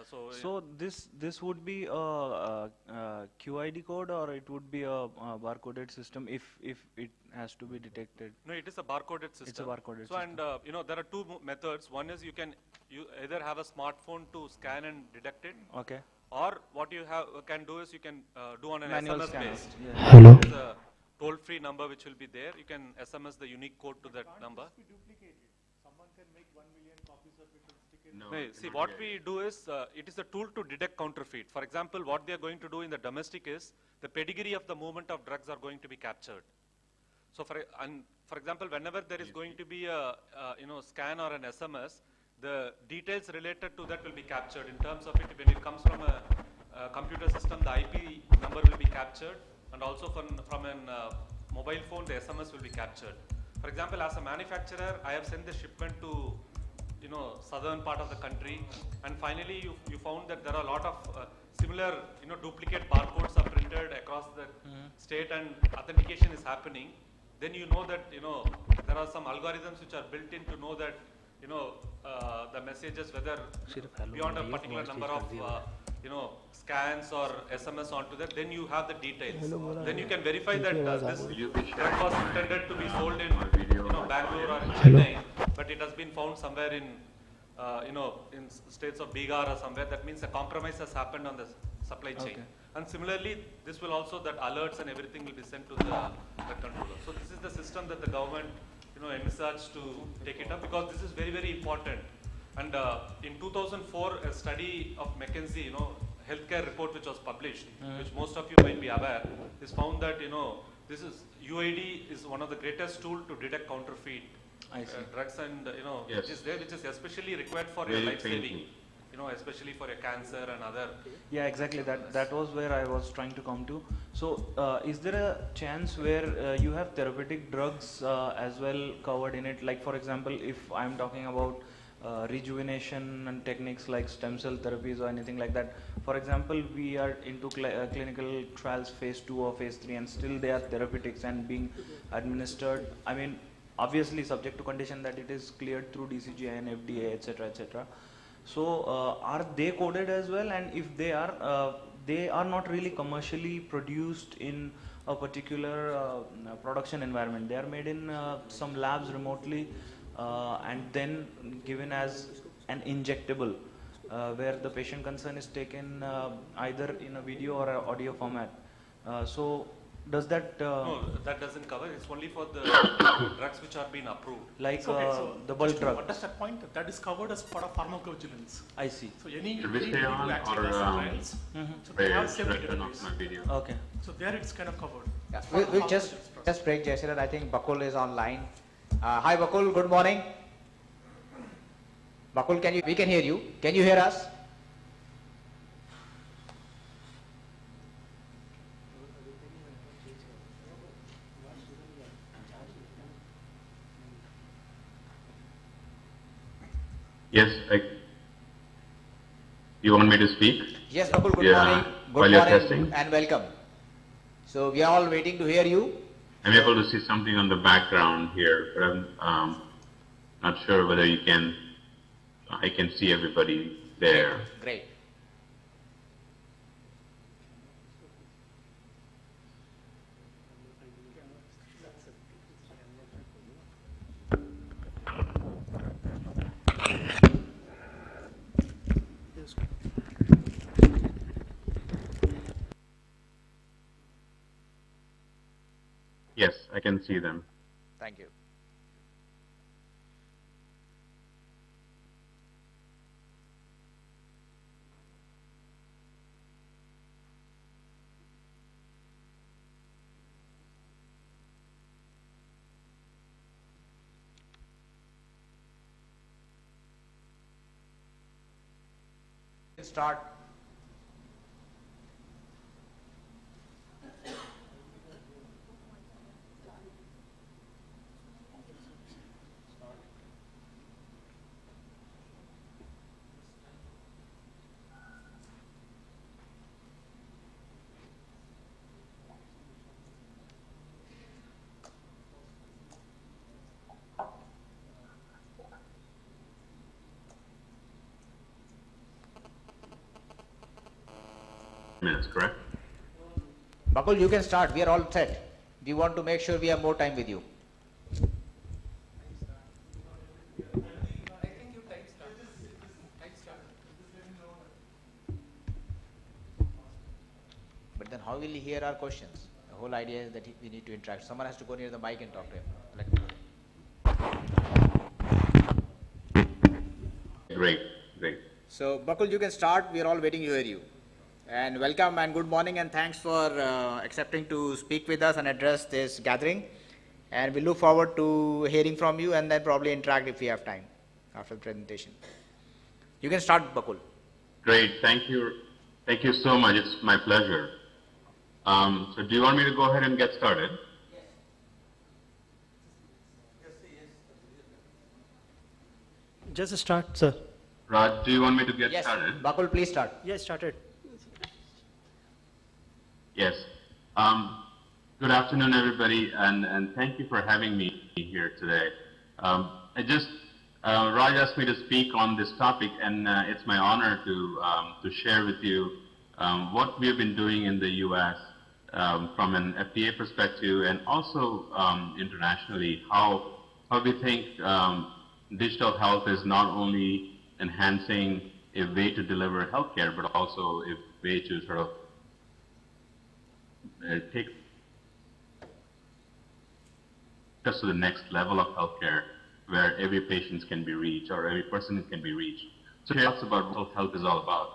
So this would be a QID code, or it would be a barcoded system if it has to be detected. No, it is a barcoded system. It's a barcoded so system. and there are two methods. One is you either have a smartphone to scan and detect it. Okay. Or what you can do is you can do on an Manual SMS scanner. based. Yeah. Hello. There is a toll-free number which will be there. You can SMS the unique code to that number. No, See, what we do is, it is a tool to detect counterfeit. For example, what they are going to do in the domestic is, the pedigree of the movement of drugs are going to be captured. So for example, whenever there is going to be a scan or an SMS, the details related to that will be captured in terms of it. When it comes from a computer system, the IP number will be captured, and also from a mobile phone, the SMS will be captured. For example, as a manufacturer, I have sent the shipment to southern part of the country, and finally you found that there are a lot of similar duplicate barcodes are printed across the state, and authentication is happening. Then you know that there are some algorithms which are built in to know that the messages, whether beyond a particular number of scans or SMS onto that, then you have the details. Then you can verify that this drug was intended to be sold in Bangalore or in Chennai, but it has been found somewhere in in states of Bihar or somewhere. That means a compromise has happened on the supply chain. Okay. And similarly, this will also, that alerts and everything will be sent to the controller. So this is the system that the government envisaged to take it up, because this is very, very important. And in 2004, a study of McKinsey, healthcare report which was published, which most of you might be aware, is found that this is UID is one of the greatest tool to detect counterfeit drugs, and Yes. which is especially required for Very your life saving. painful. Especially for your cancer and other. Yeah, exactly. That was where I was trying to come to. So, is there a chance where you have therapeutic drugs as well covered in it? Like, for example, if I'm talking about rejuvenation and techniques like stem cell therapies or anything like that. For example, we are into clinical trials phase 2 or phase 3, and still they are therapeutics and being administered. I mean, obviously subject to condition that it is cleared through DCGI and FDA, etc., etc. So are they coded as well? And if they are not really commercially produced in a particular production environment. They are made in some labs remotely and then given as an injectable where the patient concern is taken either in a video or a audio format. So does that No, that doesn't cover. It's only for the drugs which are being approved. like So the bulk just to drug? understand that point, that is covered as part of pharmacovigilance. I see. So any Should we stay who on actually or, does the trials, so they Wait, have should safety I turn off database. my video? Okay. So there it's kind of covered. Yeah, For the we'll just pharmacovigilance process. break, Jayashiran. I think Bakul is online. Hi, Bakul. Good morning. Bakul, we can hear you. Can you hear us? Yes, you want me to speak? Yes, Bakul. Good Yeah, morning. while Good you're morning testing. and welcome. So we are all waiting to hear you. I'm able to see something on the background here, but I'm not sure whether I can see everybody there. Great. Yes, I can see them. Thank you. Start. minutes, correct? Bakul, you can start. We are all set. We want to make sure we have more time with you. But then how will he hear our questions? The whole idea is that we need to interact. Someone has to go near the mic and talk to him. Great, great. So, Bakul, you can start. We are all waiting to hear you. And welcome and good morning, and thanks for accepting to speak with us and address this gathering. And we look forward to hearing from you and then probably interact if we have time after the presentation. You can start, Bakul. Great, thank you. Thank you so much. It's my pleasure. So do you want me to go ahead and get started? Just start, sir. Raj, do you want me to get Yes, started? Bakul, please start. Yes, started. Yes. Good afternoon, everybody, and thank you for having me here today. Raj asked me to speak on this topic, and it's my honor to share with you what we have been doing in the U.S. From an FDA perspective, and also internationally, how we think digital health is not only enhancing a way to deliver healthcare, but also a way to sort of take us to the next level of healthcare, where every patient can be reached or every person can be reached. So that's about what health is all about.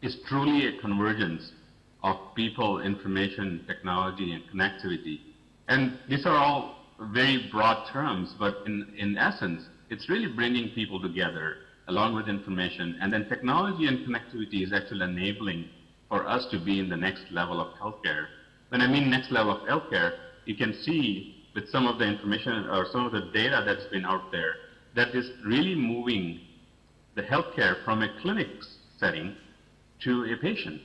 It's truly a convergence of people, information, technology, and connectivity. And these are all very broad terms, but in essence, it's really bringing people together along with information. And then technology and connectivity is actually enabling for us to be in the next level of healthcare. When I mean next level of healthcare, you can see with some of the information or some of the data that's been out there that is really moving the healthcare from a clinic setting to a patient.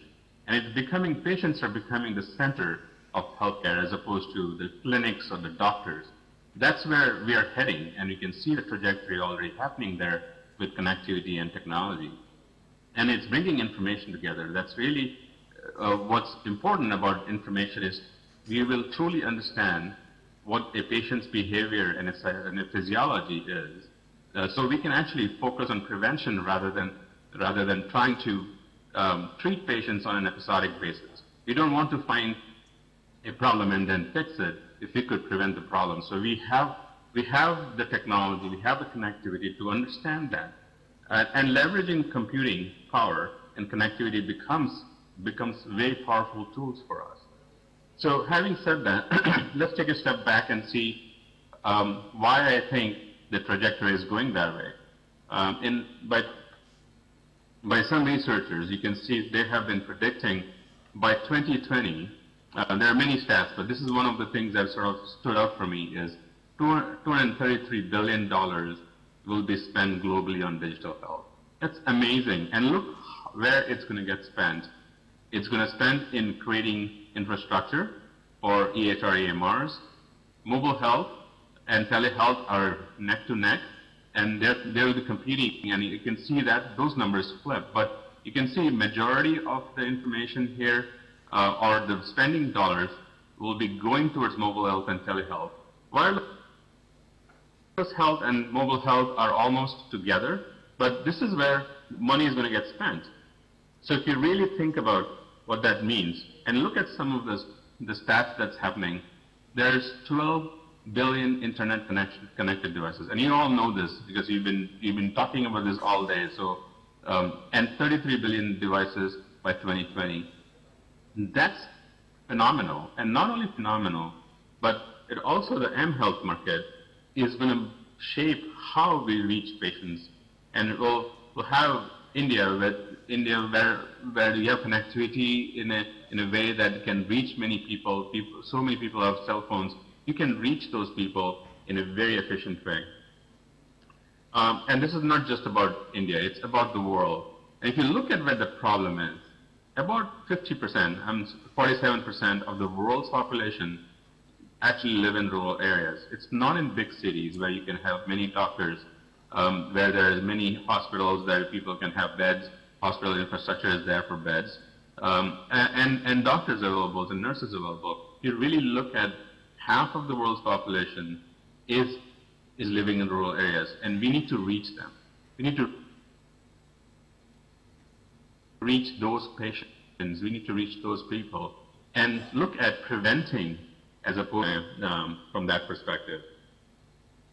And it's becoming, patients are becoming the center of healthcare as opposed to the clinics or the doctors. That's where we are heading, and you can see the trajectory already happening there with connectivity and technology. And it's bringing information together. That's really what's important about information is we will truly understand what a patient's behavior and its physiology is. So we can actually focus on prevention rather than trying to treat patients on an episodic basis. We don't want to find a problem and then fix it if we could prevent the problem. So we have the technology, we have the connectivity to understand that. And leveraging computing power and connectivity becomes very powerful tools for us. So having said that, let's take a step back and see why I think the trajectory is going that way. By some researchers, you can see they have been predicting by 2020, there are many stats, but this is one of the things that sort of stood out for me is $233 billion will be spent globally on digital health. That's amazing. And look where it's going to get spent. It's going to spend in creating infrastructure for EHR EMRs. Mobile health and telehealth are neck to neck, and they'll be competing, and you can see that those numbers flip. But you can see majority of the information here or the spending dollars will be going towards mobile health and telehealth. Wireless health and mobile health are almost together, but this is where money is going to get spent. So if you really think about what that means and look at some of the stats that's happening, there's 12 billion internet connected devices, and you all know this because you've been talking about this all day. So and 33 billion devices by 2020. That's phenomenal, and not only phenomenal, but it also the mHealth market is going to shape how we reach patients, and we'll have India where you have connectivity in a way that can reach many people. So many people have cell phones. You can reach those people in a very efficient way. And this is not just about India, it's about the world. And if you look at where the problem is, about 50%, 47% of the world's population actually live in rural areas. It's not in big cities where you can have many doctors, where there are many hospitals, where people can have beds, hospital infrastructure is there for beds. and doctors available and nurses available. You really look at half of the world's population is living in rural areas, and we need to reach them. We need to reach those patients. We need to reach those people and look at preventing as opposed to, from that perspective.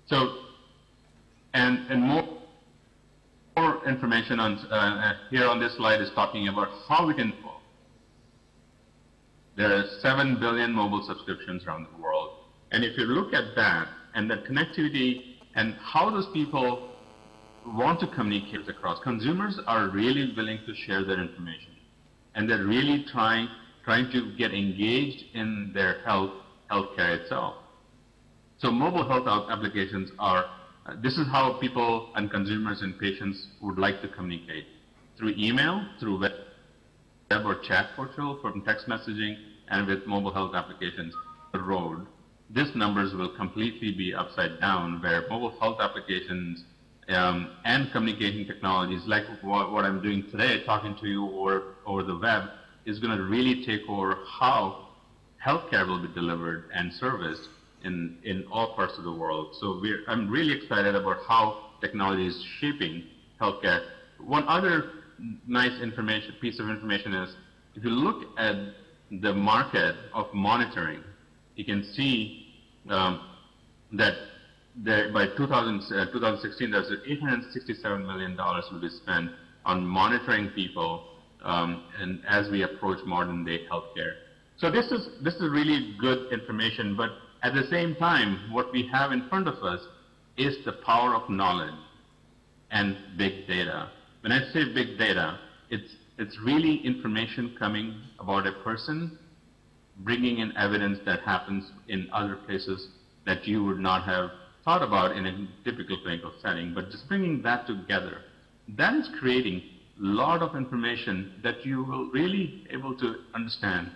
So, and more information on here on this slide is talking about how we can. There are 7 billion mobile subscriptions around the world, and if you look at that and the connectivity and how those people want to communicate across, consumers are really willing to share their information, and they're really trying to get engaged in their healthcare itself. So mobile health applications are, this is how people and consumers and patients would like to communicate. Through email, through web or chat portal, from text messaging, and with mobile health applications on the road. These numbers will completely be upside down, where mobile health applications and communication technologies like what I'm doing today, talking to you over the web, is going to really take over how healthcare will be delivered and serviced in all parts of the world. So I'm really excited about how technology is shaping healthcare. One other nice piece of information is, if you look at the market of monitoring, you can see that by 2016, there's $867 million will be spent on monitoring people, and as we approach modern day healthcare. So this is really good information, but at the same time, what we have in front of us is the power of knowledge and big data. When I say big data, it's really information coming about a person, bringing in evidence that happens in other places that you would not have thought about in a typical clinical setting, but just bringing that together. That is creating a lot of information that you will really able to understand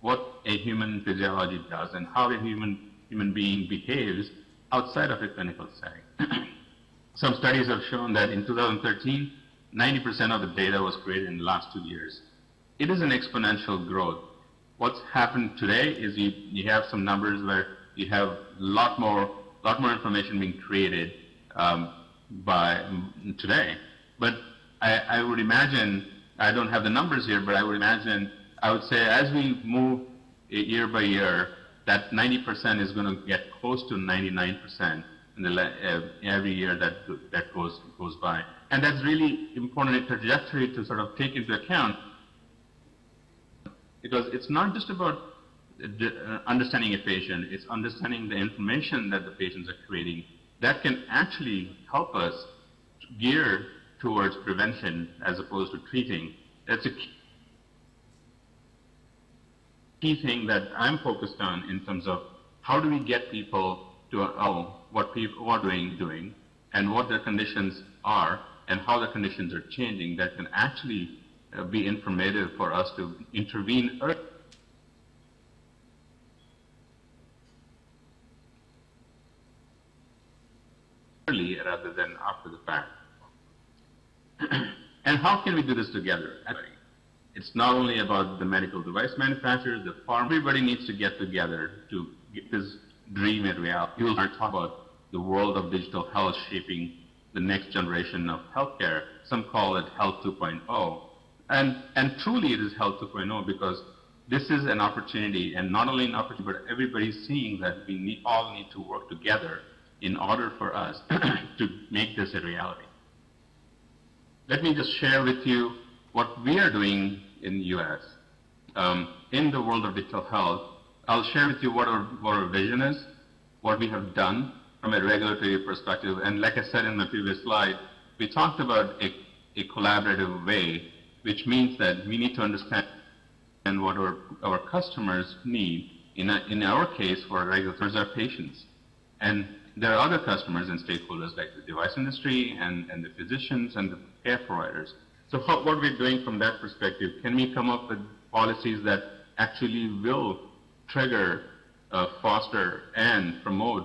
what a human physiology does and how a human being behaves outside of a clinical setting. Some studies have shown that in 2013, 90% of the data was created in the last 2 years. It is an exponential growth. What's happened today is you have some numbers where you have a lot more information being created by today. But I would imagine, I don't have the numbers here, but I would say as we move year by year, that 90% is going to get close to 99% in every year that goes by. And that's really important trajectory to sort of take into account, because it's not just about understanding a patient, it's understanding the information that the patients are creating that can actually help us gear towards prevention as opposed to treating. That's a key thing that I'm focused on in terms of how do we get people to know what people are doing and what their conditions are and how the conditions are changing, that can actually be informative for us to intervene early rather than after the fact. And how can we do this together? It's not only about the medical device manufacturers, the pharma, everybody needs to get together to get this dream in reality. You'll talk about the world of digital health shaping the next generation of healthcare. Some call it Health 2.0. And truly it is Health 2.0 because this is an opportunity, and not only an opportunity, but everybody's seeing that we all need to work together in order for us to make this a reality. Let me just share with you what we are doing in the US. In the world of digital health, I'll share with you what our vision is, what we have done from a regulatory perspective. And like I said in the previous slide, we talked about a collaborative way, which means that we need to understand what our customers need. In our case, for regulators, are patients. And there are other customers and stakeholders like the device industry and the physicians and the care providers. So what we're doing from that perspective, can we come up with policies that actually will trigger, foster, and promote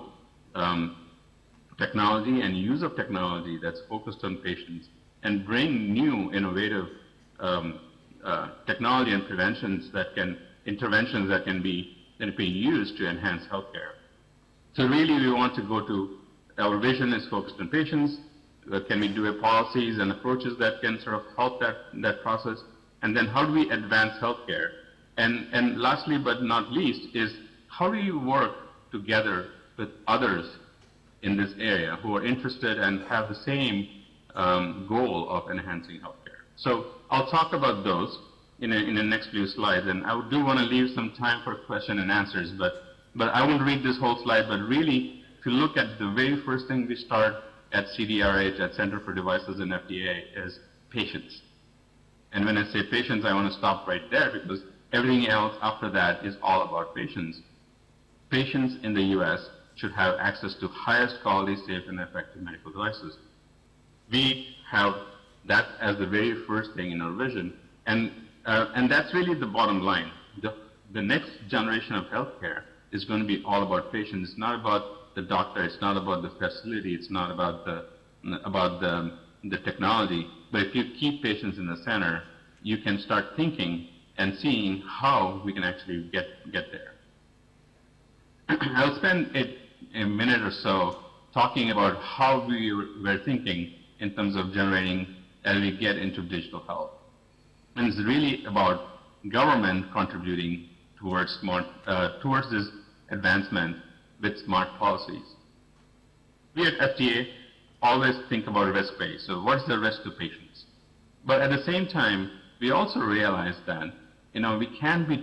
technology and use of technology that's focused on patients and bring new innovative technology and interventions that can be used to enhance healthcare. So really, we want to go to, our vision is focused on patients. Can we do policies and approaches that can sort of help that process? And then how do we advance healthcare? And lastly, but not least, is how do you work together with others in this area who are interested and have the same goal of enhancing healthcare? So I'll talk about those in the next few slides, and I do want to leave some time for question and answers, but I won't read this whole slide, but really, if you look at the very first thing we start at CDRH, at Center for Devices and FDA, is patients. And when I say patients, I want to stop right there, because everything else after that is all about patients. Patients in the US should have access to highest quality, safe, and effective medical devices. We have that as the very first thing in our vision, and that's really the bottom line. The next generation of healthcare is going to be all about patients. It's not about the doctor, it's not about the facility, it's not about the technology, but if you keep patients in the center, you can start thinking and seeing how we can actually get there. I'll spend a minute or so talking about how we were thinking in terms of generating as we get into digital health. And it's really about government contributing towards this advancement with smart policies. We at FDA always think about risk-based. So what's the risk to patients? But at the same time, we also realize that we can't be